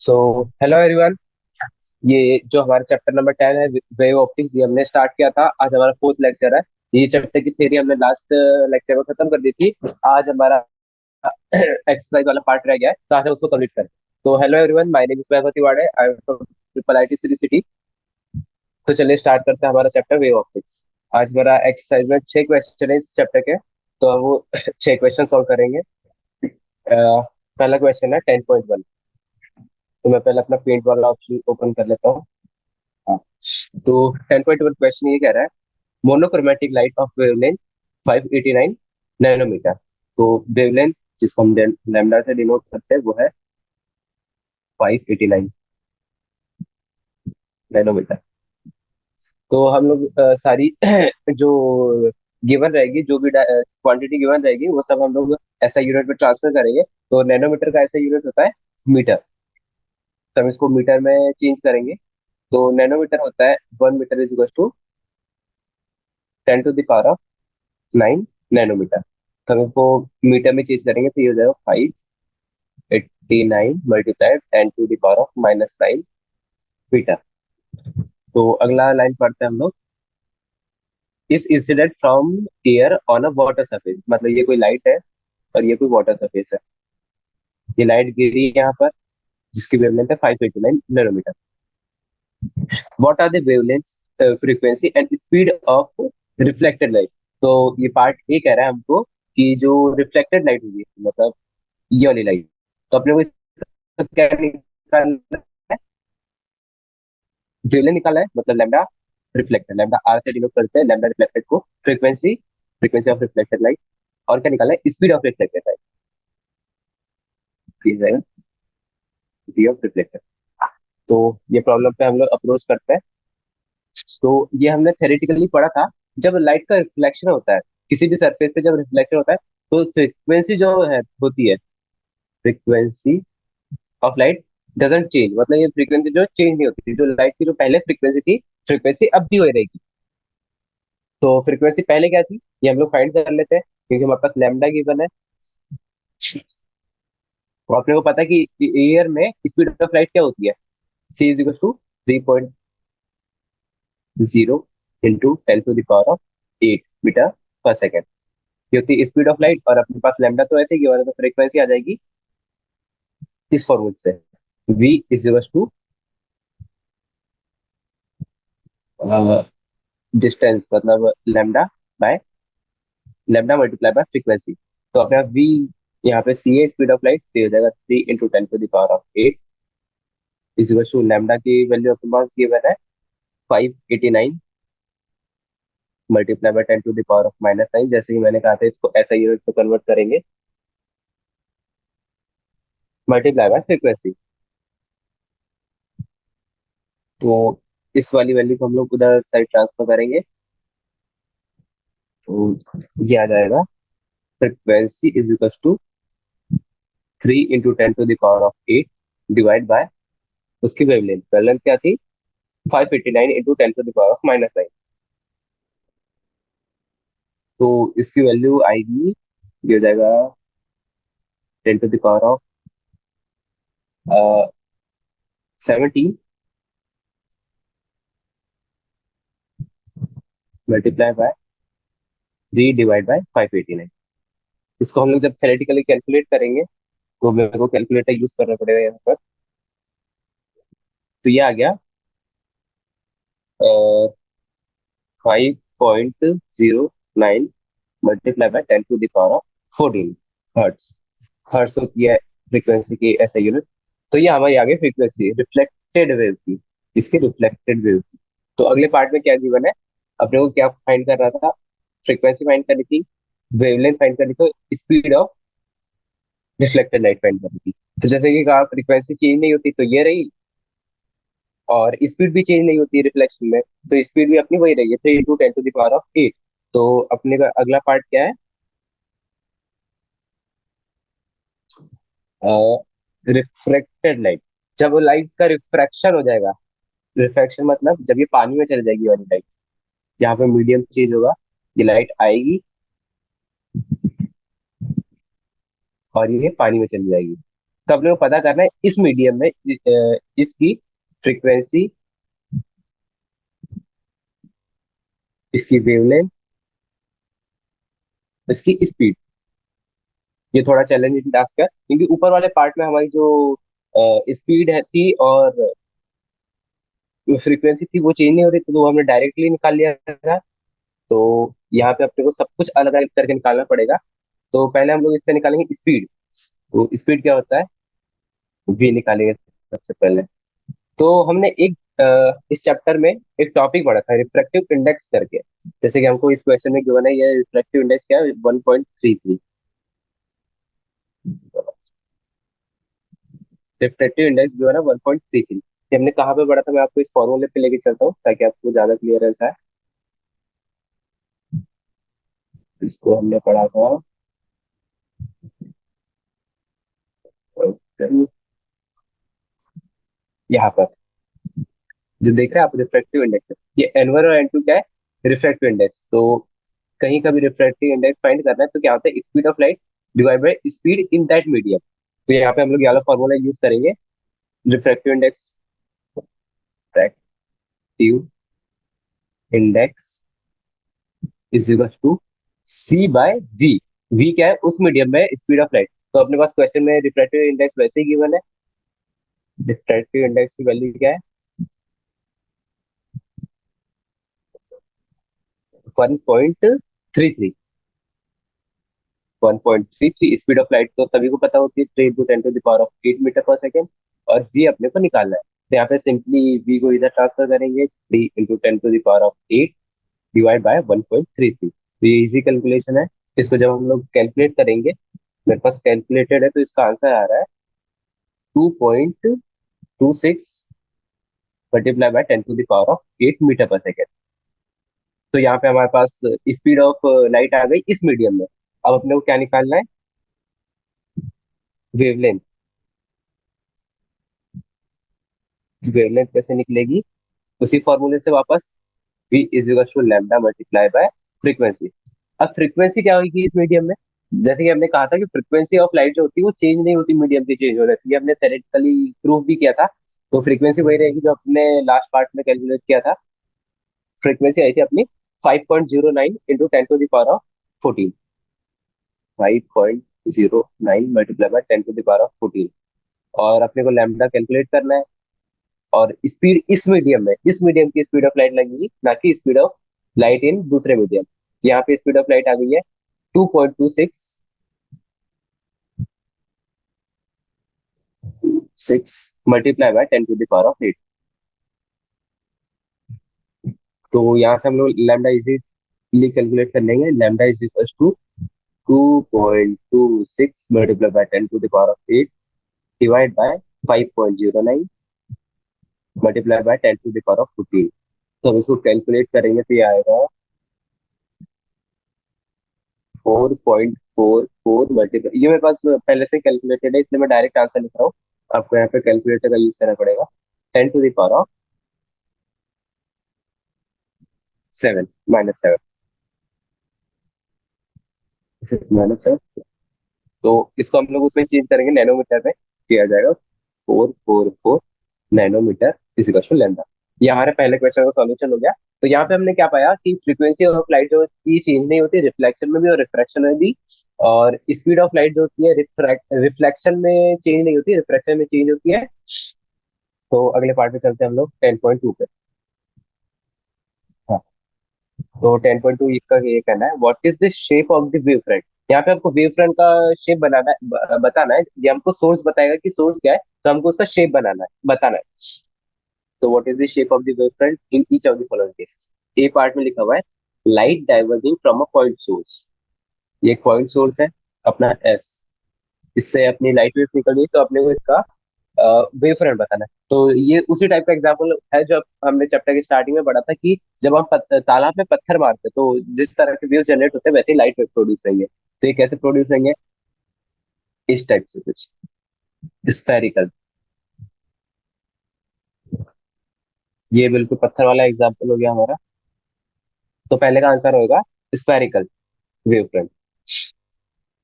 So hello everyone. ये जो हमारा चैप्टर नंबर 10 है, वेव ऑप्टिक्स, ये हमने स्टार्ट किया था। आज हमारा फोर्थ लेक्चर है। ये चैप्टर की थ्योरी हमने लास्ट लेक्चर में खत्म कर दी थी। आज हमारा एक्सरसाइज वाला पार्ट रह गया है, तो आज हम उसको कंप्लीट करें। तो hello everyone, my name is Vaibhav Tiwari, I am from triple IT city. तो चलिए स्टार्ट करते हैं हमारा चैप्टर वेव ऑप्टिक्स। आज हमारा एक्सरसाइज में 6 क्वेश्चन है इस चैप्टर के। तो हम वो 6 क्वेश्चन सॉल्व करेंगे। पहला क्वेश्चन है 10.1। तो मैं पहले अपना पेंट वाला ऑप्शन ओपन कर लेता हूँ। हाँ। तो 10.1 क्वेश्चन ये कह रहा है, monochromatic light of wavelength 589 nanometre. तो वेवलेंथ जिसको हम लैम्डा से डिनोट करते हैं वो है 589 नैनोमीटर। तो हम लोग सारी जो गिवन रहेगी, जो भी क्वांटिटी गिवन रहेगी, वो सब हम लोग ऐसा यूनिट में ट्रांसफर करेंगे। तो नैनोमीटर का ऐसा यूनिट होता है मीटर। तो हम इसको मीटर में चेंज करेंगे। तो नैनोमीटर होता है 1 metre is equal to 10 to the power of 9 nanometre. तो हम इसको मीटर में चेंज करेंगे तो ये हो जाएगा 589 multiplied 10 to the power of -9 metre. तो अगला लाइन पढ़ते हैं हम लोग। इस incident from air on a water surface, मतलब ये कोई लाइट है और ये कोई वाटर सरफेस है। ये लाइट गिरी है यहाँ पर, जिसकी वेवलेंथ है 589 nanometre. What are the wavelength, frequency and speed of reflected light. तो ये पार्ट ए कह रहा है हमको कि जो रिफ्लेक्टेड लाइट होगी, मतलब ये वाली लाइट, तो अपने को इसका क्या निकालना है? वेवलेंथ निकाला है, मतलब लैम्डा रिफ्लेक्टेड, लैम्डा आर से डिनोट करते हैं लैम्डा रिफ्लेक्टेड को। Frequency, frequency of reflected light. और क्या निकाला है? Speed of reflected light. Speed of reflected. तो ये प्रॉब्लम पे हम लोग अप्रोच करते हैं। तो ये हमने थेरेटिकली पढ़ा था। जब लाइट का रिफ्लेक्शन होता है किसी भी सरफेस पे, जब रिफ्लेक्शन होता है, तो फ्रीक्वेंसी जो है होती है, frequency of light doesn't change. मतलब ये फ्रीक्वेंसी जो चेंज नहीं होती, जो लाइट की जो पहले फ्रीक्वेंसी थी, फ्रीक्वेंसी अब भी हो रहेगी। तो फ्रीक्वेंसी पहले क्या थी ये हम लोग फाइंड कर लेते हैं, क्योंकि हमारे पास लैम्डा गिवन है। और अपने को पता है कि एयर में स्पीड ऑफ लाइट क्या होती है, c is equal to 3.0 into 10 to the power of 8 metre पर सेकेंड। ये होती है स्पीड ऑफ लाइट। और अपने पास लैम्डा तो है थे, तो फ्रीक्वेंसी आ जाएगी इस फॉर्मूले से। v is equal to distance, मतलब lambda by lambda multiply by frequency. तो अपने v यहाँ पे c है स्पीड ऑफ लाइट, तो ये हो जाएगा 3 into 10 to the power of 8 is equal to lambda की वैल्यू अपने पास गिवन है 589 multiply by 10 to the power of -9। जैसे ही मैंने कहा था, इसको ऐसा यूनिट में कन्वर्ट करेंगे, मल्टीप्लाई बाय फ्रीक्वेंसी। तो इस वाली वैल्यू को हम लोग उधर साइड ट्रांसफर करेंगे। तो ये आ जाएगा, frequency is equal to 3 into 10 to the power of 8 divide by उसकी वेवलेंथ। वेवलेंथ क्या थी? 589 into 10 to the power of -9। तो इसकी वैल्यू आएगी, ये हो जाएगा 10 to the power of 17 multiply by 3 divide by 589। इसको हम लोग जब थेरेटिकली कैलकुलेट करेंगे, तो मेरे को कैलकुलेटर यूज करना पड़ेगा यहाँ पर। तो ये आ गया 5.09 multiply by 10 to the power of 14 hertz. Hertz होती है फ्रीक्वेंसी की ऐसा यूनिट। तो ये हमारी आगे फ्रीक्वेंसी रिफ्लेक्टेड वेव की, इसकी रिफ्लेक्टेड वेव की। तो अगले पार्ट में क्या गिवन है, अपने को क्या फाइंड करना था? फ्रीक्वेंसी फाइंड करनी थी, वेवलेंथ फाइंड करनी थी, speed of reflected light find करनी थी। तो जैसे कि कहा, फ्रीक्वेंसी चेंज नहीं होती तो ये रही, और स्पीड भी चेंज नहीं होती रिफ्लेक्शन में, तो स्पीड भी अपनी वही रही है, 3 into 10 to the power of 8। तो अपने का अगला पार्ट क्या है? Refracted light. जब वो लाइट का रिफ्रैक्शन हो जाएगा, रिफ्रैक्शन मतलब जब ये पानी में चली जाएगी वाली लाइट, जहाँ पे मीडियम चेंज होगा, ये लाइट आएगी और ये पानी में चली जाएगी। तो अपने को पता करना है इस मीडियम में इसकी फ्रीक्वेंसी, इसकी वेवलेंथ, इसकी स्पीड। ये थोड़ा चैलेंजिंग टास्क है क्योंकि ऊपर वाले पार्ट में हमारी जो स्पीड है थी और फ्रीक्वेंसी थी वो चेंज नहीं हो रही थी, तो वो हमने डायरेक्टली निकाल लिया था। तो यहाँ पे अपने को सब कुछ अलग अलग करके निकालना पड़ेगा। तो पहले हम लोग इससे निकालेंगे स्पीड। तो स्पीड क्या होता है, वी निकालेंगे सबसे पहले। तो हमने एक इस चैप्टर में एक टॉपिक पढ़ा था रिफ्रैक्टिव इंडेक्स करके। जैसे कि हमको इस क्वेश्चन में गिवन है, ये रिफ्रैक्टिव इंडेक्स क्या है, 1.33। रिफ्रैक्टिव इंडेक्स गिवन है 1.33। ये हमने कहाँ पे पढ़ा था, मैं आपको इस फॉर्मूले पे लेके चलता हूँ ताकि आपको ज्यादा क्लियरेंस आए। इसको हमने पढ़ा था यहाँ पर, जो देख रहे हैं आप रिफ्रैक्टिव इंडेक्स है, ये N1 और N2 क्या है, रिफ्रैक्टिव इंडेक्स। तो कहीं का भी रिफ्रैक्टिव इंडेक्स फाइंड करना है तो क्या होता है, speed of light divide by speed in that medium. तो यहाँ पे हम लोग ये वाला फॉर्मूला यूज करेंगे। Refractive index, refractive index is equal to c by v. V क्या है, उस मीडियम में स्पीड ऑफ लाइट। तो अपने पास क्वेश्चन में रिफ्रैक्टिव इंडेक्स वैसे ही गिवन है। रिफ्रैक्टिव इंडेक्स की वैल्यू क्या है, 1.33। 1.33 स्पीड ऑफ लाइट तो सभी को पता होती है, 3 × 10⁻⁸ और v अपने को निकालना है। तो यहाँ पे सिंपली v को इधर ट्रांसफर करेंगे, 3 × 10⁸ डिवाइड बाय 1.33। तो ये इजी कैलकुलेशन है। इसको जब हम लोग कैलकुलेट करेंगे, मेरे पास कैलकुलेटेड है तो इसका आंसर आ रहा है 2.26 मल्टीप्लाई बाय 10⁸ मीटर पर सेकेंड। तो यहाँ पे हमारे पास स्पीड ऑफ लाइट आ गई इस मीडियम में। अब अपने को क्या निकालना है, वेवलेंथ। वेवलेंथ कैसे निकलेगी, उसी फॉर्मूले से वापस, v is equal to lambda multiply by frequency. अब फ्रीक्वेंसी क्या होगी इस मीडियम में, जैसे कि हमने कहा था कि फ्रीक्वेंसी ऑफ लाइट जो होती है वो चेंज नहीं होती मीडियम के चेंज होने से, ये हमने थेरेटिकली प्रूव भी किया था। तो फ्रीक्वेंसी वही रहेगी जो हमने लास्ट पार्ट में कैलकुलेट किया था। फ्रीक्वेंसी आई थी अपनी 5.09 इंटू 10⁻14। 5.09 multiply bye 10⁻14। और अपने को लैम्डा कैलकुलेट करना है। और स्पीड इस मीडियम में, इस मीडियम की स्पीड ऑफ लाइट लगेगी, ना कि स्पीड ऑफ लाइट इन दूसरे मीडियम। यहाँ पे स्पीड ऑफ लाइट आ गई है 2.26 मल्टीप्लाई बाय 10⁸ तो यहाँ से हम लोग लैम्डा इजीली कैलकुलेट कर लेंगे। Lambda is equal to 2.26 multiply by 10⁸ divide by 5.09 multiply by 10⁸14। तो हम इसको कैलकुलेट करेंगे तो ये आएगा 4.44 मल्टीप्लाई, ये मेरे पास पहले से कैलकुलेटेड है इसलिए मैं डायरेक्ट आंसर लिख रहा हूँ। आपको यहाँ पे कैलकुलेटर का यूज करना पड़ेगा। 10⁻7 -7, -7। तो इसको हम लोग उसमें चेंज करेंगे नैनोमीटर में, किया जाएगा 444 nanometre is equal to lambda. ये हमारे पहले क्वेश्चन का सॉल्यूशन हो गया। तो यहाँ पे हमने क्या पाया कि फ्रीक्वेंसी ऑफ लाइट जो होती है चेंज नहीं होती, रिफ्लेक्शन में भी और रिफ्रैक्शन में भी। और स्पीड ऑफ लाइट जो होती है रिफ्लेक्शन में चेंज नहीं होती, रिफ्रैक्शन में चेंज होती है। तो अगले पार्ट में चलते हैं हम लोग 10.2 पे। हाँ, तो 10.2 का ये कहना है, what is the shape of the wave front. यहाँ पे हमको वेव फ्रंट का शेप बनाना है, बताना है। ये हमको सोर्स बताएगा कि सोर्स क्या है, तो हमको उसका शेप बनाना है, बताना है। तो what is the shape of the wave front in each of the following cases. A part में लिखा हुआ है light diverging from a point source. ये एक पॉइंट सोर्स है अपना एस, इससे अपनी लाइट वेव्स निकल रही है, तो अपने को इसका वेव फ्रंट बताना है। तो ये उसी टाइप का एग्जांपल है जो हमने चैप्टर की स्टार्टिंग में पढ़ा था कि जब हम तालाब में पत्थर मारते हैं तो जिस तरह के वेव जनरेट होते हैं वैसे ही लाइट वेव प्रोड्यूस होंगे। तो ये कैसे प्रोड्यूस होंगे, इस टाइप से कुछ स्फेरिकल। ये बिल्कुल पत्थर वाला एग्जांपल हो गया हमारा। तो पहले का आंसर होगा स्फेरिकल वेव फ्रंट।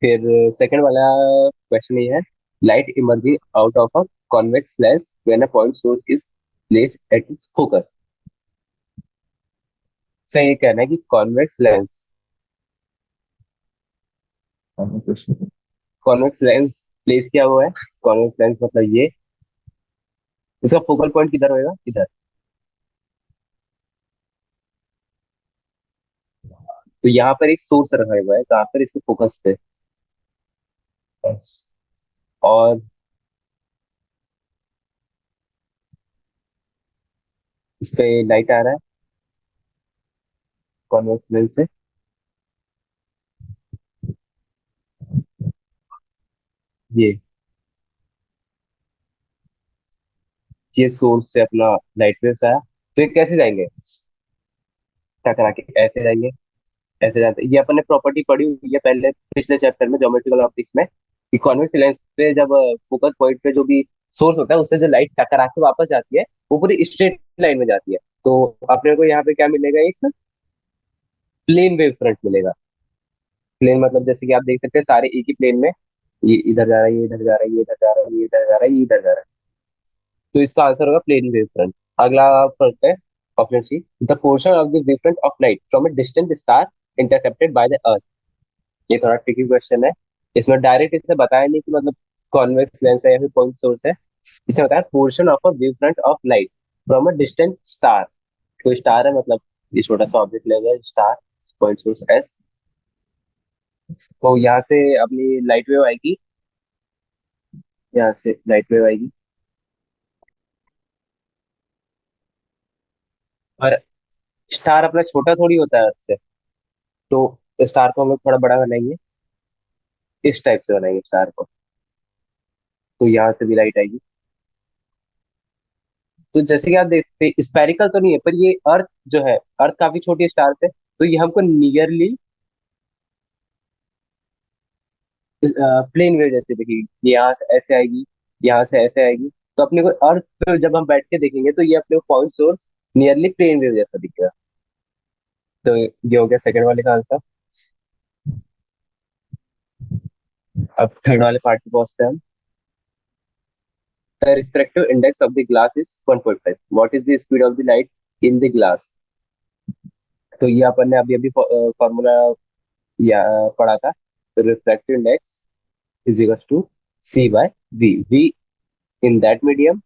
फिर सेकंड वाला क्वेश्चन ये है, light emerging out of a convex lens when a point source is placed at its focus। सही ये कहना है कि convex lens, convex lens place किया हुआ है। कॉन्वेक्स लेंस मतलब ये, इसका फोकल पॉइंट किधर होएगा, इधर। तो यहाँ पर एक सोर्स रखा हुआ है जहाँ पर इसके फोकस पे। Yes। और इस पे लाइट आ रहा है कॉन्वेक्स लेंस से। ये सोर्स से अपना लाइट वेव्स आया, तो ये कैसे जाएंगे, टकरा के ऐसे जाएंगे, ऐसे जाते। ये अपन ने प्रॉपर्टी पढ़ी हुई है पहले पिछले चैप्टर में ज्योमेट्रिकल ऑप्टिक्स में, कि कॉन्वेक्स लेंस पे जब फोकस पॉइंट पे जो भी सोर्स होता है उससे जो लाइट टकरा के वापस जाती है वो पूरी स्ट्रेट लाइन में जाती है। तो अपने को यहाँ पे क्या मिलेगा, एक प्लेन वेव फ्रंट मिलेगा। प्लेन मतलब जैसे कि आप देख सकते हैं सारे एक ही प्लेन में, ये इधर जा रहा है, ये इधर जा रहा है, ये इधर जा रहा है, ये इधर जा रहा है, ये इधर जा रहा है। तो इसका आंसर होगा प्लेन वेव फ्रंट। अगला पढ़ते हैं, option c, the portion of the wave front of light from a distant star intercepted by the earth. ये थोड़ा ट्रिकी क्वेश्चन है। इसमें डायरेक्ट इससे बताया नहीं कि मतलब कॉन्वेक्स लेंस है या फिर पॉइंट सोर्स है। इसे बताया portion of a wave front of light from a distant star. कोई स्टार है मतलब ये छोटा सा ऑब्जेक्ट लेगा स्टार, पॉइंट सोर्स एस। तो यहाँ से अपनी लाइट वेव आएगी, यहाँ से लाइट वेव आएगी। और स्टार अपना छोटा थोड़ी होता है अर्थ से, तो स्टार को हम लोग थोड़ा बड़ा बनाएंगे, इस टाइप से बनाएंगे स्टार को। तो यहाँ से भी लाइट आएगी। तो जैसे कि आप देख सकते हैं स्पेरिकल तो नहीं है, पर ये अर्थ जो है, अर्थ काफी छोटी स्टार से, तो ये हमको नियरली प्लेन वेव जैसे दिखेगी। ये यहाँ से ऐसे आएगी, यहाँ से ऐसे आएगी। तो अपने को अर्थ पे जब हम बैठ के देखेंगे तो ये अपने को point source nearly plane wave जैसा दिखेगा। तो ये हो गया सेकंड वाले का आंसर। अब थर्ड वाले पार्ट पे पहुंचते हैं हम। The refractive index of the glass is 1.5. What is the speed of the light in the glass? तो ये अपन ने अभी अभी फॉर्मूला या पढ़ा था। तो refractive index is equal to c by v. V in that medium,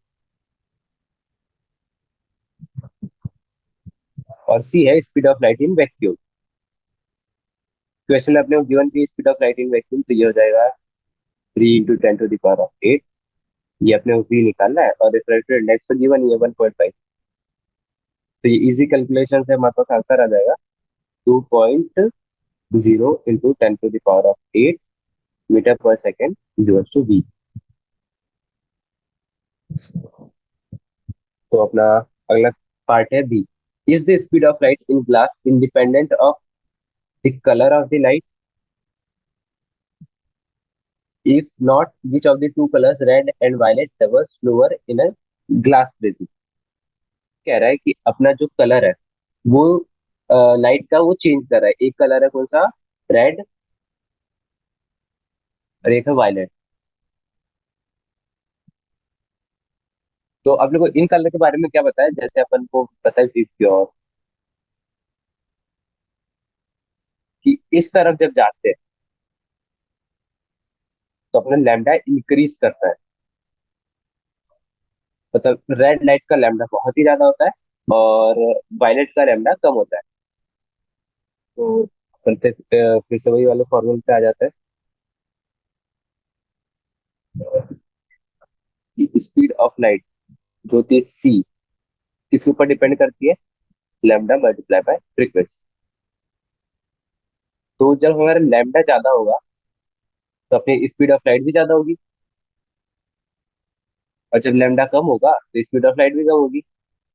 और सी है speed of light in vacuum. Question में अपने को गिवन की speed of light in vacuum, तो ये हो जाएगा 3 × 10⁻⁸। ये अपने को वी निकालना है, और रिफ्रैक्टिव इंडेक्स तो गिवन ही है 1.5। तो ये इजी कैलकुलेशन से हमारे पास आंसर आ जाएगा 2.0 × 10⁸ मीटर पर second is equal to v. तो अपना अगला पार्ट है b. Is the speed of light in glass independent of the colour of the light? If not, which of the two colours red and violet travels slower in a glass prism? कह रहा है कि अपना जो colour है वो light का वो चेंज कर रहा है। एक कलर है कौन सा, रेड, और एक है वायलेट। तो आप लोग को इन कलर के बारे में क्या पता है? जैसे अपन को पता है प्योर, कि इस तरफ जब जाते हैं तो अपना लैम्डा इंक्रीज करता है। मतलब रेड लाइट का लैम्डा बहुत ही ज्यादा होता है और वायलेट का लैम्डा कम होता है। तो अपन फिर से वही वाले फॉर्मूले पे आ जाता है कि स्पीड ऑफ लाइट जो होती है सी, किसके ऊपर डिपेंड करती है, लैम्डा मल्टीप्लाई बाय फ्रीक्वेंसी। तो जब हमारा लैम्डा ज्यादा होगा तो अपनी स्पीड ऑफ लाइट भी ज्यादा होगी, और जब लैम्डा कम होगा तो स्पीड ऑफ लाइट भी कम होगी।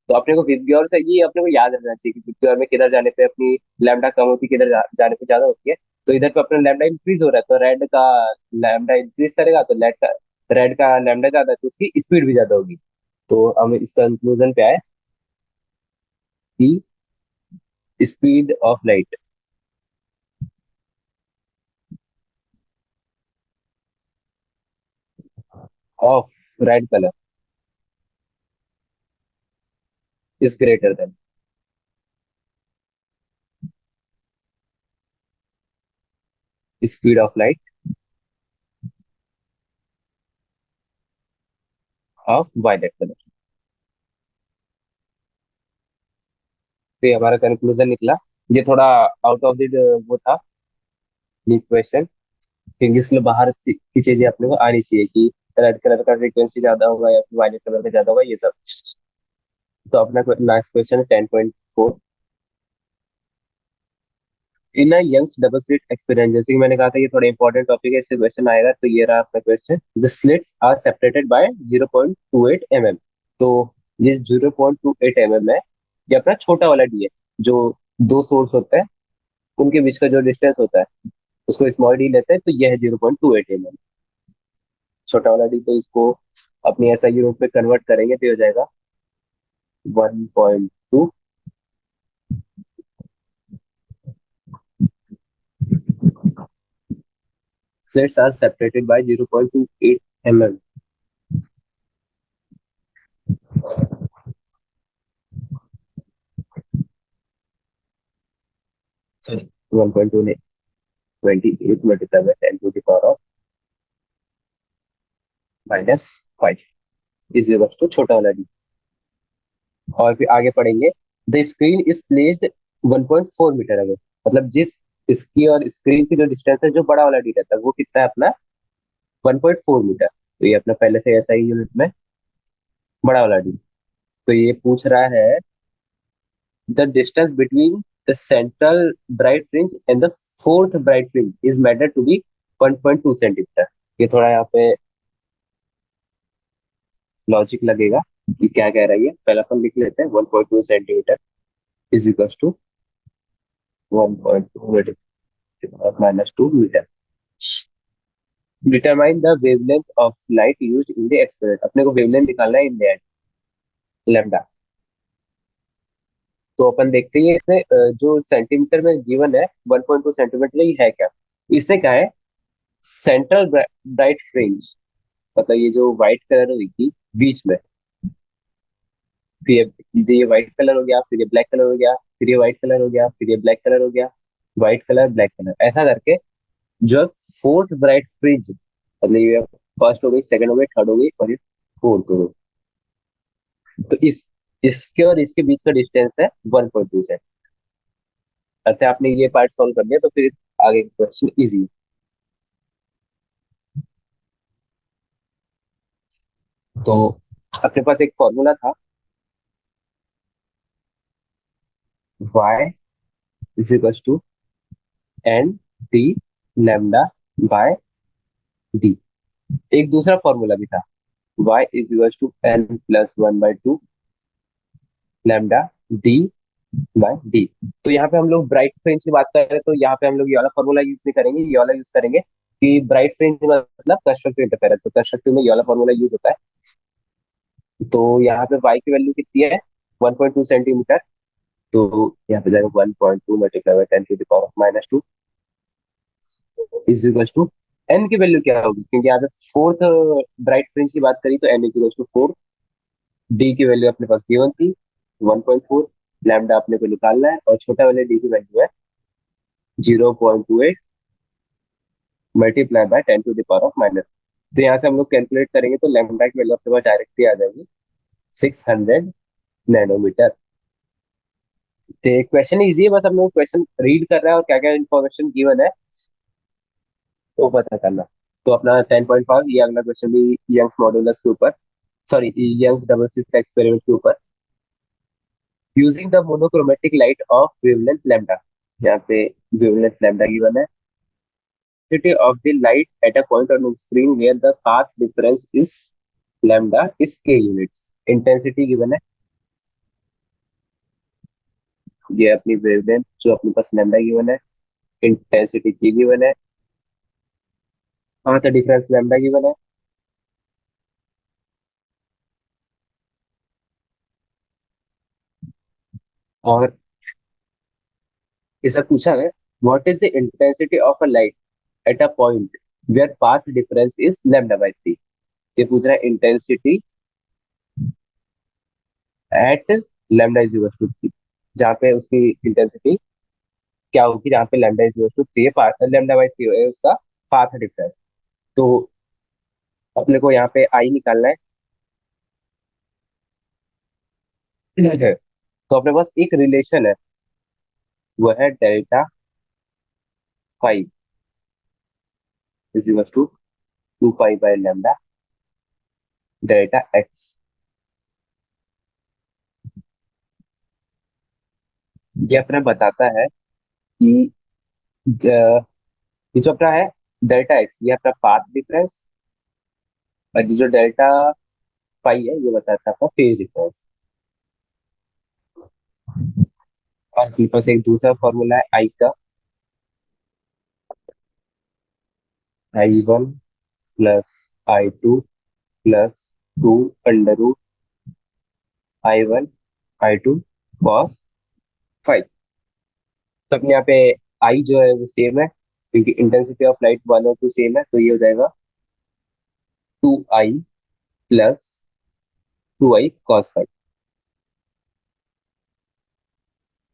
तो अपने को विबग्योर से ये अपने को याद रखना चाहिए कि विबग्योर में किधर जाने पे अपनी लैम्डा कम होती है, किधर जाने पे ज्यादा होती है। तो इधर पे अपना लैम्डा इंक्रीज हो रहा है तो रेड का लैम्डा इंक्रीज करेगा, तो रेड का लैम्डा ज्यादा है तो उसकी स्पीड भी ज्यादा होगी। तो हम इस कंक्लूजन पे आए कि speed of light of red colour is greater than speed of light of violet colour. तो ये हमारा कंक्लूजन निकला। ये थोड़ा आउट ऑफ द वो था क्वेश्चन, क्योंकि इसके लिए बाहर की चीजें अपने को आनी चाहिए कि रेड कलर का फ्रीक्वेंसी ज्यादा होगा या फिर वायलेट कलर का ज्यादा होगा, ये सब। तो अपना नेक्स्ट क्वेश्चन है 10.4। In Young's double slit experiment, जैसे कि मैंने कहा था ये थोड़ा इंपॉर्टेंट टॉपिक है, इससे क्वेश्चन आएगा। तो ये रहा अपना question, the slits are separated by 0.28 mm। तो ये 0.28 mm है, ये अपना छोटा वाला डी है। जो दो सोर्स होता है उनके बीच का जो डिस्टेंस होता है उसको स्मॉल डी लेते हैं, तो यह है 0.28 mm छोटा वाला डी। तो इसको अपनी ऐसा यूनिट में कन्वर्ट करेंगे तो ये हो जाएगा 1.2। slits are separated by 0.28 mm। Sorry, 1.2 नहीं, 28 multiply by 10 to the power of -5 is equal to छोटा वाला डी। और फिर आगे पढ़ेंगे, the screen is placed 1.4 metre away. मतलब जिस इसकी और स्क्रीन की जो डिस्टेंस है, जो बड़ा वाला डी रहता है वो कितना है अपना 1.4 मीटर। तो ये अपना पहले से ऐसा ही यूनिट में बड़ा वाला डी। तो ये पूछ रहा है the distance between the central bright fringe and the fourth bright fringe is measured to be 1.2 centimetre. ये थोड़ा यहाँ पे लॉजिक लगेगा कि क्या कह रही है। पहले अपन लिख लेते हैं 1.2 centimetre is equal to 1.2 -2 metre. Determine the wavelength of light used in the experiment. अपने को वेवलेंथ निकालना है इन द लैम्डा। तो अपन देखते हैं इसमें जो सेंटीमीटर में गिवन है 1.2 सेंटीमीटर, ये है क्या। इससे क्या है, सेंट्रल ब्राइट फ्रिंज, मतलब ये जो व्हाइट कलर होगी बीच में, फिर ये व्हाइट कलर हो गया, फिर ये ब्लैक कलर हो गया, फिर ये व्हाइट कलर हो गया, फिर ये ब्लैक कलर हो गया, व्हाइट कलर ब्लैक कलर, ऐसा करके जो फोर्थ ब्राइट फ्रिंज, मतलब ये फर्स्ट हो गई, सेकंड हो गई, थर्ड हो गई और ये फोर्थ हो गई। तो इसके और इसके बीच का डिस्टेंस है 1.2 से। अतः आपने ये पार्ट सॉल्व कर दिया तो फिर आगे क्वेश्चन इजी। तो अपने पास एक फॉर्मूला था, y is equal to n t lambda by d. एक दूसरा फॉर्मूला भी था, y is equal to n plus 1/2 lambda d by d. तो यहाँ पे हम लोग ब्राइट फ्रिंज की बात कर रहे हैं, तो यहाँ पे हम लोग ये वाला फॉर्मूला यूज नहीं करेंगे, ये वाला यूज करेंगे कि ब्राइट फ्रिंज मतलब कंस्ट्रक्टिव इंटरफेरेंस। कंस्ट्रक्टिव में ये वाला फॉर्मूला यूज होता है। तो यहाँ पे y की वैल्यू कितनी है 1.2 सेंटीमीटर। तो यहाँ पे जाएगा 1.2 multiply by 10 to the power of -2 is equal to n की वैल्यू क्या होगी, क्योंकि यहाँ पे फोर्थ ब्राइट फ्रिंज की बात करी तो n is equal to 4। D की वैल्यू अपने पास गिवन थी 1.4, लैम्डा अपने को निकालना है और छोटा वाले डी की वैल्यू है 0.28 multiply by 10 to the power of minus. तो यहाँ से हम लोग कैलकुलेट करेंगे तो लैम्डा की वैल्यू अपने पास डायरेक्टली आ जाएगी 600 नैनोमीटर। तो क्वेश्चन इजी है, बस हम लोग क्वेश्चन रीड कर रहे हैं और क्या क्या इन्फॉर्मेशन गिवन है वो पता करना। तो अपना 10.5 ये अगला क्वेश्चन भी यंग्स मॉड्यूलस के ऊपर, sorry Young's double slit experiment के ऊपर। Using the monochromatic light of wavelength lambda, यहाँ पे वेवलेंथ लैम्डा गिवन है। Intensity of the light at a point on the screen where the path difference is lambda is k units। Intensity given है, ये अपनी wavelength जो अपने पास lambda given है, इंटेंसिटी की गिवन है, पाथ डिफरेंस लैम्डा गिवन है। और इसे पूछा है what is the intensity of a light at a point where path difference is lambda by 3। ये पूछ रहा है intensity at lambda is equal to three, जहाँ पे उसकी इंटेंसिटी क्या होगी, जहाँ पे lambda is equal to three है, लैम्डा बाई थ्री है उसका पाथ डिफरेंस। तो अपने को यहाँ पे आई निकालना है। तो अपने पास एक रिलेशन है, वो है delta five is equal to two pi by lambda delta x. ये अपने बताता है कि ये जो अपना है डेल्टा एक्स, ये अपना पाथ डिफरेंस, और ये जो डेल्टा पाई है ये बताता है अपना फेज डिफरेंस। और अपने पास एक दूसरा फॉर्मूला है आई का, I one plus I two plus two under root I one I two cos five. तो अपने यहाँ पे आई जो है वो सेम है, क्योंकि इंटेंसिटी ऑफ लाइट वन और टू सेम है, तो ये हो जाएगा टू आई प्लस टू आई कॉस फाइव।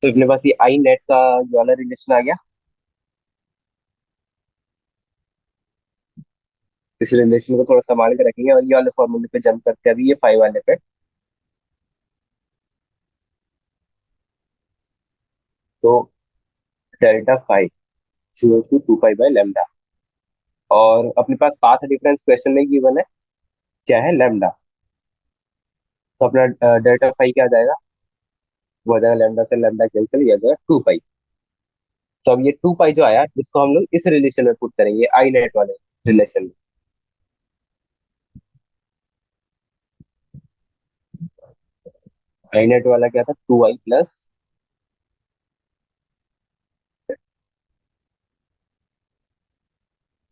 तो अपने पास ये आई नेट का ये वाला रिलेशन आ गया। इस रिलेशन को थोड़ा संभाल के रखेंगे और ये वाले फॉर्मूले पे जंप करते हैं अभी, ये फाइव वाले पे। तो delta five equal to two pi by lambda, और अपने पास पाथ डिफरेंस क्वेश्चन में गिवन है क्या है, लेमडा। तो अपना डेल्टा फाइव क्या आ जाएगा, वो आ जाएगा लेमडा से लेमडा कैंसिल, ये आ जाएगा टू पाई। तो अब ये टू पाई जो आया इसको हम लोग इस रिलेशन में पुट करेंगे, आई नेट वाले रिलेशन में। आई नेट वाला क्या था, टू आई प्लस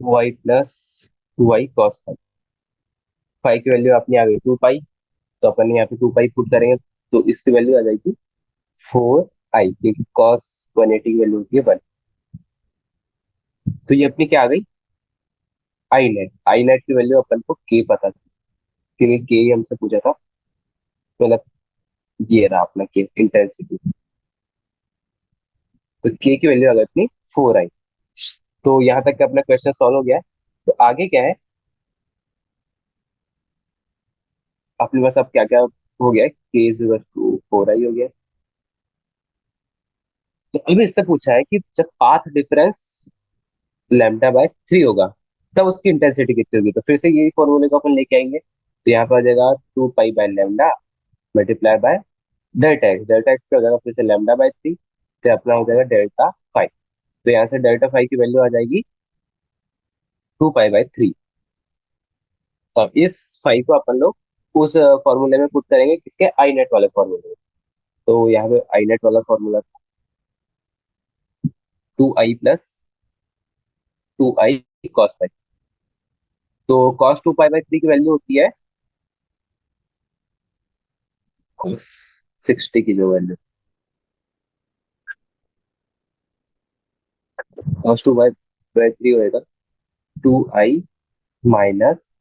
टू आई प्लस टू आई कॉस फाइव। फाइव की वैल्यू अपनी आ गई टू पाई, तो अपन यहाँ पे टू पाई पुट करेंगे, तो इसकी वैल्यू आ जाएगी फोर आई, क्योंकि कॉस वन एटी की वैल्यू होती है वन। तो ये अपनी क्या आ गई, आई नेट की वैल्यू अपन को के पता थी, क्योंकि के ही हमसे पूछा था। मतलब ये रहा अपना के इंटेंसिटी, तो के की वैल्यू आ गई अपनी फोर आई। तो यहाँ तक का अपना क्वेश्चन सॉल्व हो गया है। तो आगे क्या है, अपने पास अब क्या क्या हो गया है, के इज इक्वल टू फोर आई हो गया। तो अभी इससे पूछा है कि जब path difference lambda by three होगा तब उसकी इंटेंसिटी कितनी होगी। तो फिर से यही फॉर्मूले को अपन लेके आएंगे, तो यहाँ पर आ जाएगा two pi by lambda multiply by delta x. Delta x क्या हो जाएगा फिर से लैम्डा बाय थ्री, तो अपना हो जाएगा डेल्टा फाइव। तो यहाँ से डेल्टा फाइव की वैल्यू आ जाएगी टू पाई बाय थ्री। तो अब इस फाइव को अपन लोग उस फॉर्मूले में पुट करेंगे, किसके, आई नेट वाले फॉर्मूले में। तो यहाँ पे आई नेट वाला फॉर्मूला टू आई प्लस टू आई कॉस फाइव। तो cos two pi by three की वैल्यू होती है कॉस सिक्सटी की जो value, cos two by by three होएगा two i minus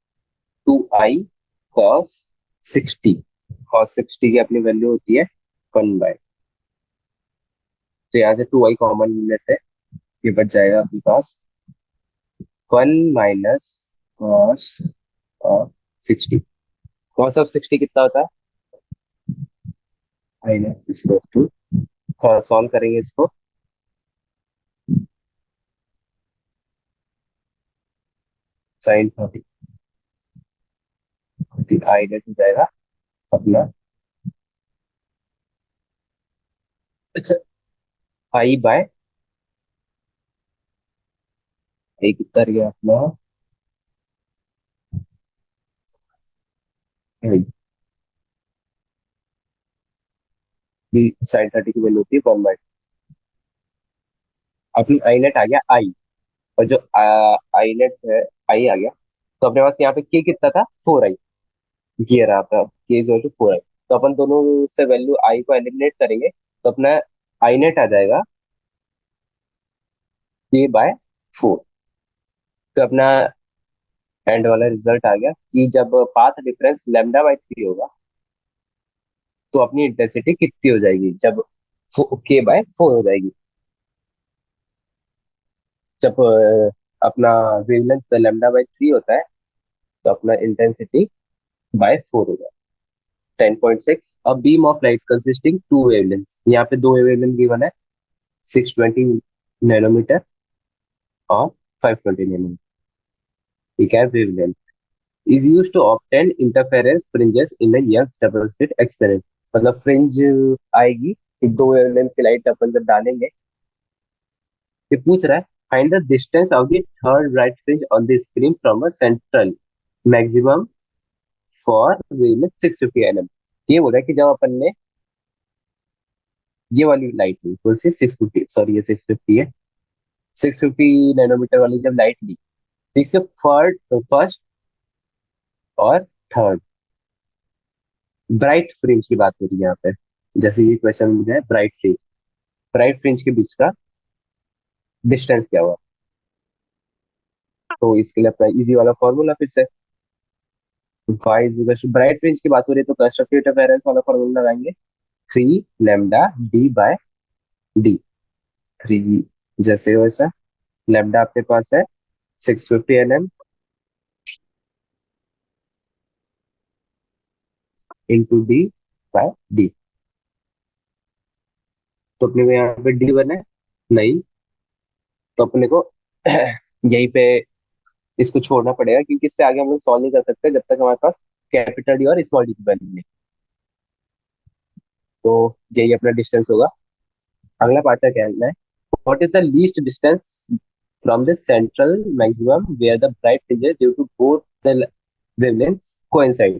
two I cos sixty. Cos sixty की अपनी वैल्यू होती है वन बाय, तो यहाँ से टू आई कॉमन लेते हैं, ये बच जाएगा आपके पास one minus cos of sixty. Cos of sixty कितना होता है, माइनस टू, थोड़ा सॉल्व करेंगे इसको, साइन फोर्टी आई नेट हो जाएगा अपना आई बाय, एक उतर गया अपना साइन थर्टी की वैल्यू होती है वन बाय, अपनी आई नेट आ गया आई, और जो आई नेट है आई आ गया। तो अपने पास यहाँ पे के कितना था, फोर आई, ये रहा आपका के जो है फोर आई। तो अपन दोनों से वैल्यू आई को एलिमिनेट करेंगे, तो अपना आई नेट आ जाएगा के बाय फोर। तो अपना एंड वाला रिजल्ट आ गया कि जब पाथ डिफरेंस लेमडा बाई 3 होगा तो अपनी इंटेंसिटी कितनी हो जाएगी, जब के बाय 4 हो जाएगी। जब अपना वेवलेंथ लेमडा बाई 3 होता है तो अपना इंटेंसिटी बाय 4 होगा। 10.6। A beam of light consisting two wavelengths, यहाँ पे दो वेवलेंथ गिवन है, 620 नैनोमीटर और 520 नैनोमीटर। ठीक है, wavelength is use to obtain interference fringes in Young's double slit experiment. मतलब फ्रिंज आएगी कि दो वेवलेंथ की लाइट अपन जब डालेंगे। ये पूछ रहा है find the distance of the third bright fringe on the screen from a central maximum for wavelength 650 nm। ये बोल रहा है कि जब अपन ने ये वाली लाइट ली, कौन सी 650, सॉरी ये 650 है, 650 नैनोमीटर वाली जब लाइट ली तो इसके फर्स्ट और थर्ड ब्राइट फ्रिंज की बात हो रही है यहाँ पे। जैसे ये क्वेश्चन मुझे है ब्राइट फ्रिंज के बीच का डिस्टेंस क्या हुआ। तो इसके लिए अपना इजी वाला फॉर्मूला फिर से, y is equal to, bright fringe की बात हो रही है तो कंस्ट्रक्टिव इंटरफेरेंस वाला फॉर्मूला लगाएंगे, 3 लैम्डा डी बाय डी। 3 जैसे वैसा, लैम्डा आपके पास है 650 nm into d by d. तो अपने को यहाँ पे डी बना है नहीं, तो अपने को यहीं पे इसको छोड़ना पड़ेगा क्योंकि इससे आगे हम लोग सॉल्व नहीं कर सकते जब तक हमारे पास कैपिटल डी और स्मॉल डी की वैल्यू नहीं। तो यही अपना डिस्टेंस होगा। अगला पार्ट का कहना है what is the least distance from the central maximum where the bright fringes due to both the wavelengths coincide.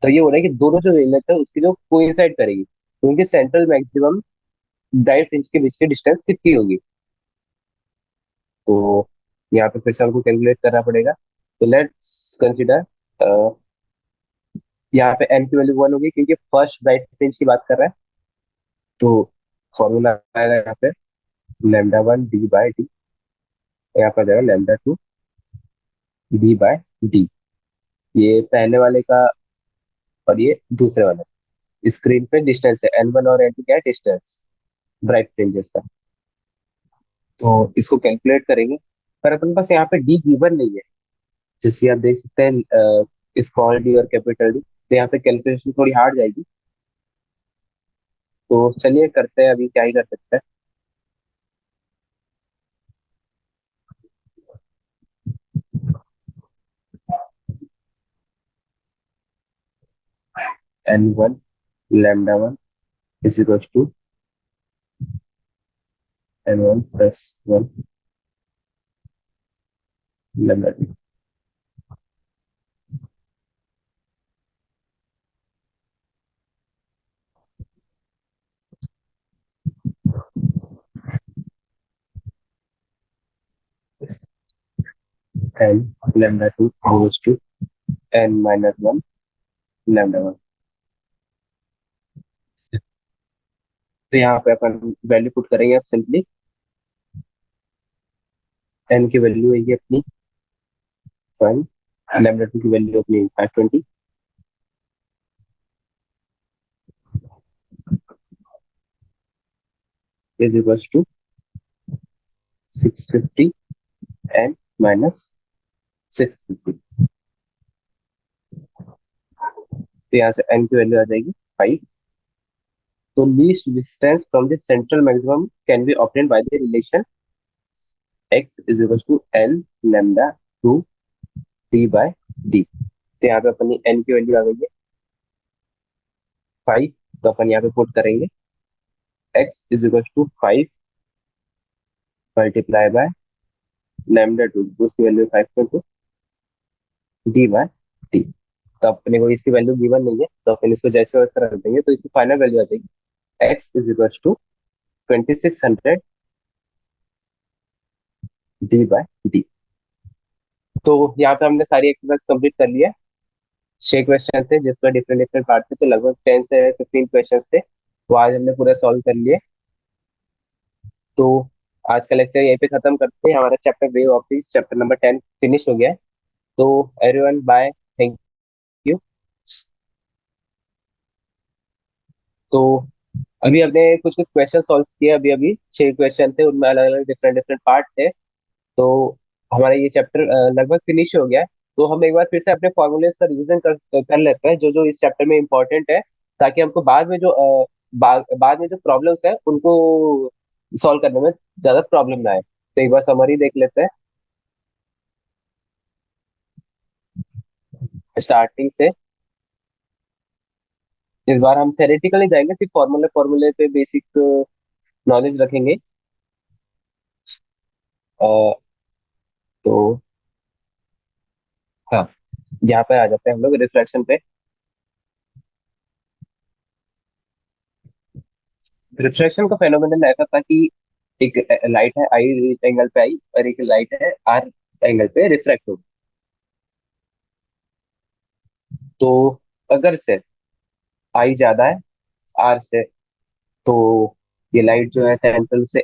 तो ये हो रहा है कि दोनों जो वेवलेंथ है उसकी जो कोइंसाइड करेगी तो उनके सेंट्रल मैक्सिमम ब्राइट फ्रिंज के बीच की डिस्टेंस कितनी होगी। तो यहाँ पे फिर से हमको कैलकुलेट करना पड़ेगा। तो लेट्स कंसिडर, यहाँ पे एन की वैल्यू 1 होगी क्योंकि फर्स्ट ब्राइट फ्रिंज की बात कर रहा है। तो फॉर्मूला आएगा यहाँ पे लैम्डा 1 डी बाय डी, यहाँ पर जाएगा लैम्डा 2 डी बाय डी। ये पहले वाले का और ये दूसरे वाले स्क्रीन पे डिस्टेंस है, N1 और N2 क्या है डिस्टेंस ब्राइट फ्रिंजेस का। तो इसको कैलकुलेट करेंगे पर अपन पास यहाँ पे डी गिवन नहीं है। जैसे आप देख सकते हैं स्मॉल डी और कैपिटल डी, तो यहाँ पे कैलकुलेशन थोड़ी हार्ड जाएगी। तो चलिए करते हैं, अभी क्या ही कर सकते हैं। N1 lambda 1 is equal to N1 + 1 lambda 2। N lambda 2 goes to N-1 lambda 1। तो यहाँ पे अपन वैल्यू पुट करेंगे अब सिंपली। एन की वैल्यू है ये अपनी 1, लैम्डा 2 की वैल्यू अपनी 520 इज इक्वल टू 650 एन -650। तो यहाँ से एन की वैल्यू आ जाएगी 5। तो least distance from the central maximum can be obtain by the relation x is equal to n lambda 2 d by d. तो यहाँ पे अपनी एन की वैल्यू आ गई है 5। तो अपन यहाँ पे पुट करेंगे x is equal to 5 multiply by lambda 2, उसकी वैल्यू 5.2 डी बाय डी। तो अपने को इसकी वैल्यू गिवन नहीं है तो अपन इसको जैसे वैसे रख देंगे तो इसकी फाइनल वैल्यू आ जाएगी x is equal to 2600 d by d. तो यहाँ पे हमने सारी एक्सरसाइज कंप्लीट कर लिया है। 6 क्वेश्चन थे जिसमें डिफरेंट डिफरेंट पार्ट थे, तो लगभग 10 से 15 क्वेश्चन थे, वो आज हमने पूरा सॉल्व कर लिए। तो आज का लेक्चर यहीं पे खत्म करते हैं। हमारा chapter way of chapter number 10 finish हो गया है। तो एवरीवन बाय, थैंक यू। तो अभी हमने कुछ कुछ क्वेश्चन सॉल्व किए, अभी अभी 6 क्वेश्चन थे, उनमें अलग अलग डिफरेंट डिफरेंट पार्ट थे। तो हमारा ये चैप्टर लगभग फिनिश हो गया है। तो हम एक बार फिर से अपने फॉर्मूलेज का रिवीजन कर लेते हैं जो जो इस चैप्टर में इंपॉर्टेंट है, ताकि हमको बाद में जो बाद में जो प्रॉब्लम्स है उनको सॉल्व करने में ज्यादा प्रॉब्लम ना आए। तो एक बार समरी देख लेते हैं स्टार्टिंग से। इस बार हम थेरेटिकल नहीं जाएंगे, सिर्फ फॉर्मूले फॉर्मूले पे बेसिक नॉलेज रखेंगे। अ, तो हाँ, यहाँ पे आ जाते हैं हम लोग रिफ्रैक्शन पे। रिफ्रैक्शन का फेनोमेनन ऐसा था कि एक लाइट है आई एंगल पे आई, और एक लाइट है आर एंगल पे रिफ्रैक्ट हो। तो अगर से आई ज्यादा है आर से, तो ये लाइट जो है सेंट्रल से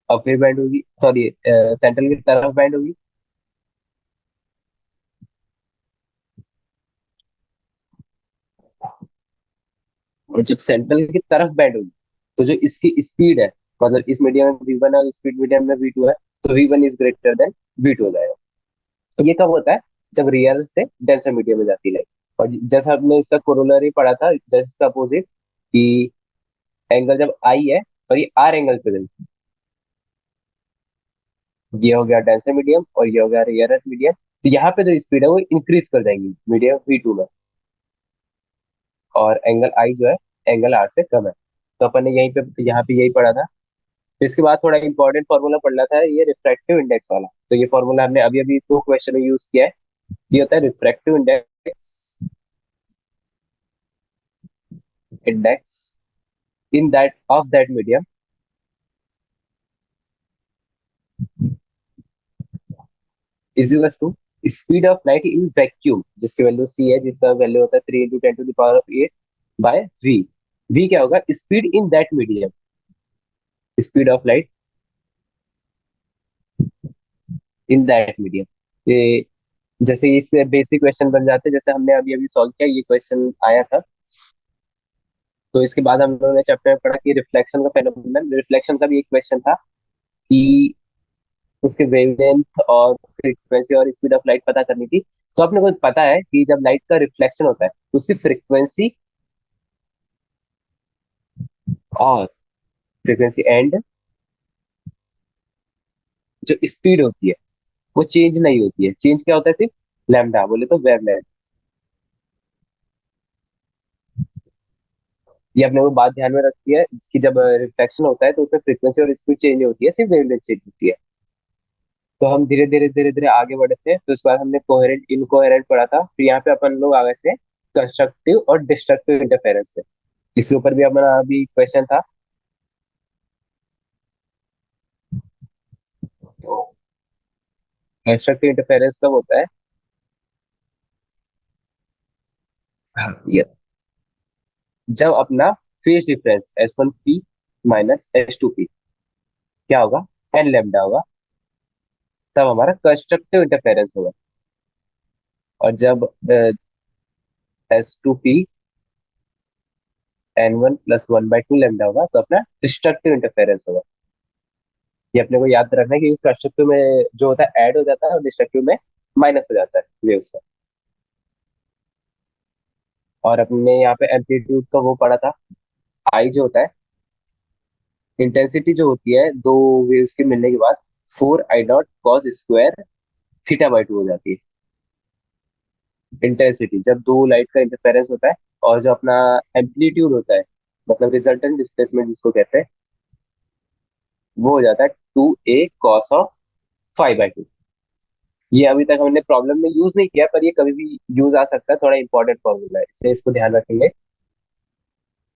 अपने बैंड होगी, सॉरी सेंट्रल की तरफ बैंड होगी। और जब सेंट्रल की तरफ बैंड होगी, तो जो इसकी स्पीड है, मतलब इस मीडियम में V1 है और स्पीड मीडियम में V2 है, तो V1 is greater then V2 हो जाएगा। तो ये कब होता है? जब रियल से डेंसर मीडियम में जाती है लाइट। और जैसा हमने इसका कोरोलरी पढ़ा था, जस्ट इसका अपोजिट, कि एंगल जब आई है और ये आर एंगल पे है, ये हो गया डेंसर मीडियम और ये हो गया रियल मीडियम। तो यहाँ पे जो स्पीड है वो इंक्रीज कर जाएंगी मीडियम V2 में, और एंगल आई जो है एंगल आर से कम है। तो अपन ने यहीं पे यहाँ पे यही पढ़ा था। फिर इसके बाद थोड़ा इंपॉर्टेंट फॉर्मूला पढ़ना था, ये रिफ्रैक्टिव इंडेक्स वाला। तो ये फॉर्मूला हमने अभी अभी 2 क्वेश्चन में यूज किया है। ये होता है refractive index, index in that of that medium is equal to speed of light in vacuum, जिसकी वैल्यू सी है, जिसका वैल्यू होता है 3 × 10⁻⁸ बाय वी। वी क्या होगा? Speed in that medium, speed of light in that medium. ये जैसे इसके बेसिक क्वेश्चन बन जाते हैं, जैसे हमने अभी अभी सॉल्व किया, ये क्वेश्चन आया था। तो इसके बाद हम लोगों ने चैप्टर में पढ़ा कि रिफ्लेक्शन का फेनोमेनन, रिफ्लेक्शन का भी एक क्वेश्चन था कि उसके वेवलेंथ और फ्रीक्वेंसी और स्पीड ऑफ लाइट पता करनी थी। तो अपने को पता है कि जब लाइट का रिफ्लेक्शन होता है तो उसकी और फ्रीक्वेंसी एंड जो स्पीड होती है वो चेंज नहीं होती है। चेंज क्या होता है? सिर्फ लैम्डा, बोले तो वेवलेंथ। ये अपने को बात ध्यान में रखती है कि जब रिफ्लेक्शन होता है तो उसमें फ्रीक्वेंसी और स्पीड चेंज होती है, सिर्फ वेवलेंथ चेंज होती है। तो हम धीरे धीरे आगे बढ़े थे, तो उसके बाद हमने कोहेरेंट इनकोहेरेंट पढ़ा था, फिर यहाँ पे अपन लोग आ गए थे कंस्ट्रक्टिव और डिस्ट्रक्टिव इंटरफेरेंस पे। इसके ऊपर भी हमारा अभी क्वेश्चन था। तो कंस्ट्रक्टिव इंटरफेरेंस कब होता है? हाँ, ये जब अपना phase difference S1P minus S2P क्या होगा? एन लेमडा होगा, तब हमारा कंस्ट्रक्टिव इंटरफेरेंस होगा। और जब S2P N1 + 1/2 लेमडा होगा, तो अपना डिस्ट्रक्टिव इंटरफेरेंस होगा। ये अपने को याद रखना है कि कंस्ट्रक्टिव में जो होता है ऐड हो जाता है, और डिस्ट्रक्टिव में माइनस हो जाता है वेव्स का। और अपने यहाँ पे एम्पलीट्यूड का वो पढ़ा था, आई जो होता है, इंटेंसिटी जो होती है दो वेव्स के मिलने के बाद 4I0 cos² θ/2 हो जाती है। इंटेंसिटी जब दो लाइट का इंटरफेरेंस होता है, और जो अपना एम्पलीट्यूड होता है, मतलब रिजल्टेंट डिस्प्लेसमेंट जिसको कहते हैं, वो हो जाता है 2A cos of φ/2। ये अभी तक हमने प्रॉब्लम में यूज नहीं किया, पर ये कभी भी यूज आ सकता है, थोड़ा इंपॉर्टेंट फॉर्मूला है, इसलिए इसको ध्यान रखेंगे।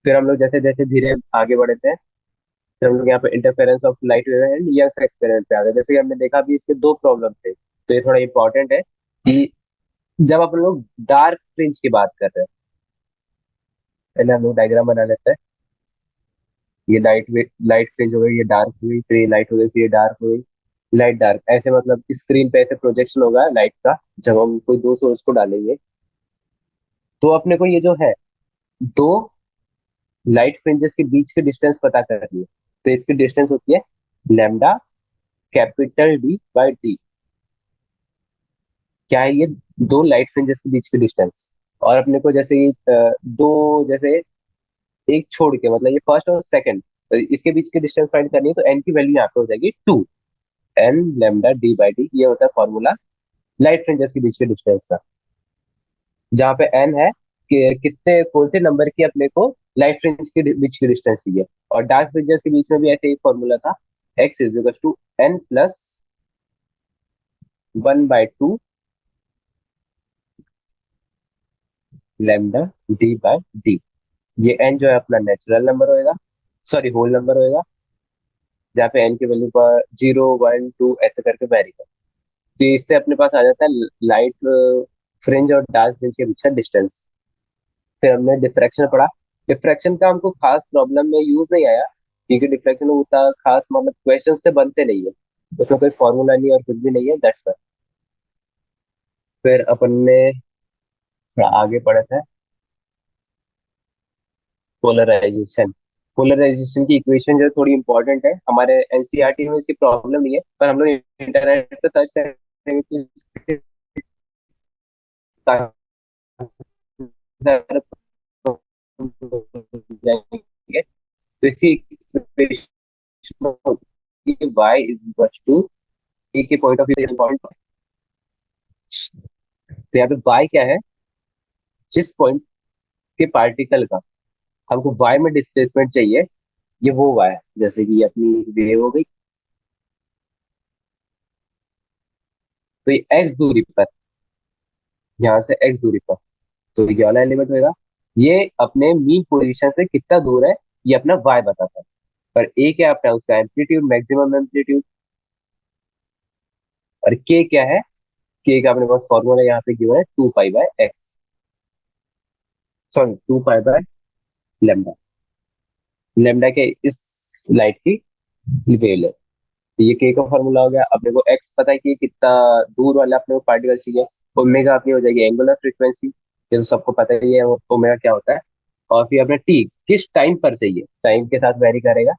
फिर हम लोग जैसे जैसे धीरे आगे बढ़े थे, फिर हम लोग यहाँ पे interference of light wave and Young's experiment पे आ गए। जैसे कि हमने देखा भी इसके दो प्रॉब्लम थे, तो ये थोड़ा इंपॉर्टेंट है कि जब अपन लोग डार्क फ्रिंज की बात कर रहे हैं, पहले हम लोग डायग्राम बना लेते हैं। ये लाइट फ्रिंज हो गई, ये डार्क हुई, फिर ये लाइट हो गई, फिर ये डार्क हुई। लाइट डार्क ऐसे मतलब स्क्रीन पे ऐसे प्रोजेक्शन होगा लाइट का जब हम कोई दो सोर्स को डालेंगे। तो अपने को ये जो है दो लाइट फ्रिंजेस के बीच की डिस्टेंस पता करनी है। तो इसकी डिस्टेंस होती है lambda capital D by T. क्या है ये? दो लाइट फ्रिंजेस के बीच की डिस्टेंस। और अपने को जैसे ये दो जैसे एक छोड़ के मतलब ये फर्स्ट और सेकंड, तो इसके बीच की डिस्टेंस फाइंड करनी है तो एन की वैल्यू यहाँ पे हो जाएगी 2। N lambda d by d ये होता है फॉर्मूला लाइट फ्रिंजेस के बीच के डिस्टेंस का। जहाँ पे एन है कि कितने कौन से नंबर की अपने को लाइट फ्रिंज के बीच की डिस्टेंस चाहिए। और डार्क फ्रिंजेस के बीच में भी ऐसे एक फॉर्मूला था, x is equal to n plus 1/2 lambda d by d. ये एन जो है अपना नेचुरल नंबर होएगा, सॉरी होल नंबर होएगा, जहाँ पे एन की वैल्यू पर 0 1 2 ऐसे करके वेरी कर। तो इससे अपने पास आ जाता है लाइट फ्रिंज और डार्क फ्रिंज के बीच का डिस्टेंस। फिर हमने डिफ्रैक्शन पढ़ा। डिफ्रैक्शन का हमको खास प्रॉब्लम में यूज नहीं आया, क्योंकि डिफ्रैक्शन उतना खास मतलब क्वेश्चन से बनते नहीं है, उसमें कोई फॉर्मूला नहीं है और कुछ भी नहीं है, दैट्स वाई। फिर अपन ने थोड़ा आगे पढ़ा था पोलराइजेशन। पोलराइजेशन की इक्वेशन जो थोड़ी इंपॉर्टेंट है, हमारे एनसीईआरटी में इसकी प्रॉब्लम नहीं है, पर हम लोग इंटरनेट पे सर्च करेंगे तो इसके काफी सारे जाएंगे। तो इसकी इक्वेशन होती है y इज इक्वल टू ए के पॉइंट ऑफ व्यू से इंपॉर्टेंट। तो यहाँ पे y क्या है? जिस पॉइंट के पार्टिकल का हमको y में डिस्प्लेसमेंट चाहिए, ये वो y है। जैसे कि ये अपनी वेव हो गई, तो ये x दूरी पर, यहाँ से x दूरी पर, तो ये वाला एलिमेंट होगा। ये अपने मीन पोजीशन से कितना दूर है ये अपना y बताता है। पर a क्या है अपना उसका एम्पलीट्यूड, मैक्सिमम एम्पलीट्यूड। और k क्या है? k का अपने पास फॉर्मूला यहाँ पे क्यों है, 2 pi by x, sorry 2 pi by lambda. Lambda के इस लाइट की वेव है। तो ये के का फॉर्मूला हो गया। अपने को एक्स पता है कि कितना दूर वाला अपने को पार्टिकल चाहिए। ओमेगा अपनी हो जाएगी एंगुलर फ्रीक्वेंसी, ये तो सबको पता ही है ओमेगा क्या होता है। और फिर अपने टी किस टाइम पर चाहिए, टाइम के साथ वेरी करेगा,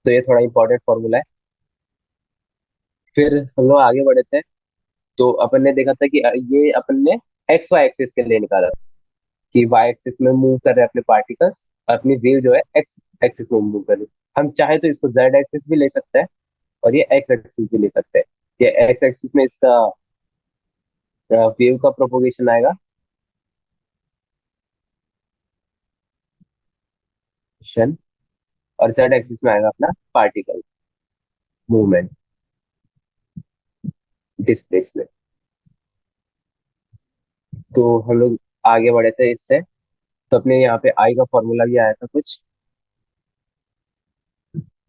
तो ये थोड़ा इंपॉर्टेंट फॉर्मूला है। फिर हम लोग आगे बढ़े थे, तो अपन ने देखा था कि ये अपन ने एक्स वाई एक्सिस के लिए निकाला कि वाई एक्सिस में मूव कर रहे हैं अपने पार्टिकल्स, अपनी वेव जो है एक्स एक्सिस में मूव कर रही है। हम चाहे तो इसको जेड एक्सिस भी ले सकते हैं और ये एक्स एक्सिस भी ले सकते हैं। ये एक्स एक्सिस में इसका वेव का प्रोपोगेशन आएगा शन, और जेड एक्सिस में आएगा अपना पार्टिकल मूवमेंट डिस्प्लेसमेंट। तो हम लोग आगे बढ़े थे इससे, तो अपने यहाँ पे आई का फॉर्मूला भी आया था कुछ।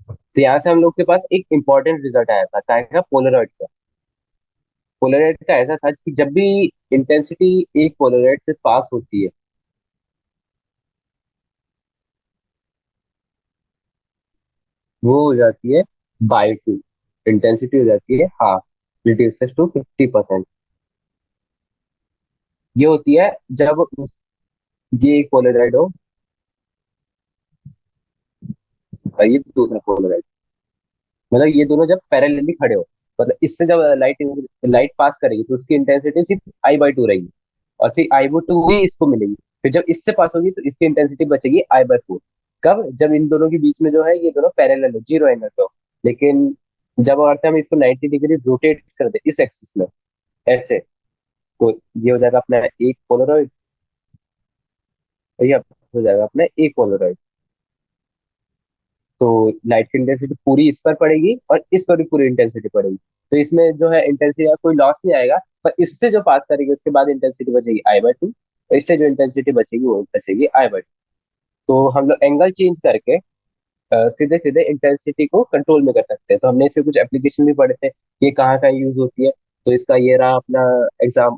तो यहाँ से हम लोग के पास एक इंपॉर्टेंट रिजल्ट आया था क्या का, पोलरॉइड का। पोलरॉइड का ऐसा था कि जब भी इंटेंसिटी एक पोलरॉइड से पास होती है, वो हो जाती है बाई 2। इंटेंसिटी हो जाती है हाफ, रिड्यूसेस टू 50%। ये होती है जब ये एक पोलराइड हो और ये दूसरा पोलराइड, मतलब ये दोनों जब पैरेलली खड़े हो, मतलब इससे जब लाइट लाइट पास करेगी तो उसकी इंटेंसिटी सिर्फ I/2 रहेगी, और फिर I/2 ही इसको मिलेगी। फिर जब इससे पास होगी तो इसकी इंटेंसिटी बचेगी I/4। कब? जब इन दोनों के बीच में जो है ये दोनों पैरेलल हो, जीरो एंगल पे हो। लेकिन जब अगर हम इसको 90 डिग्री रोटेट कर दे इस एक्सिस में ऐसे, तो ये हो जाएगा अपना एक पोलरॉइड, ये हो जाएगा अपना एक पोलरॉइड। तो लाइट की इंटेंसिटी पूरी इस पर पड़ेगी और इस पर भी पूरी इंटेंसिटी पड़ेगी। तो इसमें जो है इंटेंसिटी का कोई लॉस नहीं आएगा, पर इससे जो पास करेगी उसके बाद इंटेंसिटी बचेगी I/2, और इससे जो इंटेंसिटी बचेगी वो बचेगी I/2। तो हम लोग एंगल चेंज करके सीधे सीधे इंटेंसिटी को कंट्रोल में कर सकते हैं। तो हमने इसके कुछ एप्लीकेशन भी पढ़े थे, ये कहाँ कहाँ यूज होती है। तो इसका ये रहा अपना exam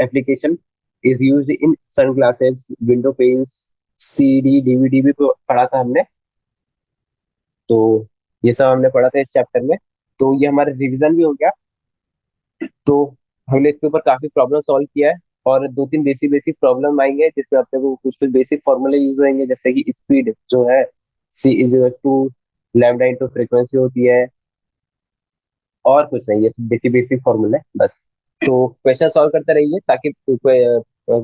application, is use in sunglasses, window panes, CD DVD भी पढ़ा था हमने। तो ये सब हमने पढ़ा था इस चैप्टर में। तो ये हमारा रिवीजन भी हो गया। तो हमने इसके ऊपर काफी प्रॉब्लम सॉल्व किया है, और दो तीन बेसिक बेसिक प्रॉब्लम आएंगे जिसमें अपने को कुछ कुछ बेसिक फॉर्मूले यूज होंगे, जैसे कि स्पीड जो है c is to lambda into frequency होती है, और कुछ नहीं, ये बेसिक बेसिक फॉर्मूला है बस। तो क्वेश्चन सॉल्व करते रहिए ताकि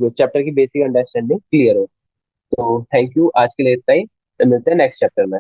चैप्टर की बेसिक अंडरस्टैंडिंग क्लियर हो। तो थैंक यू, आज के लिए इतना ही, मिलते हैं नेक्स्ट चैप्टर में।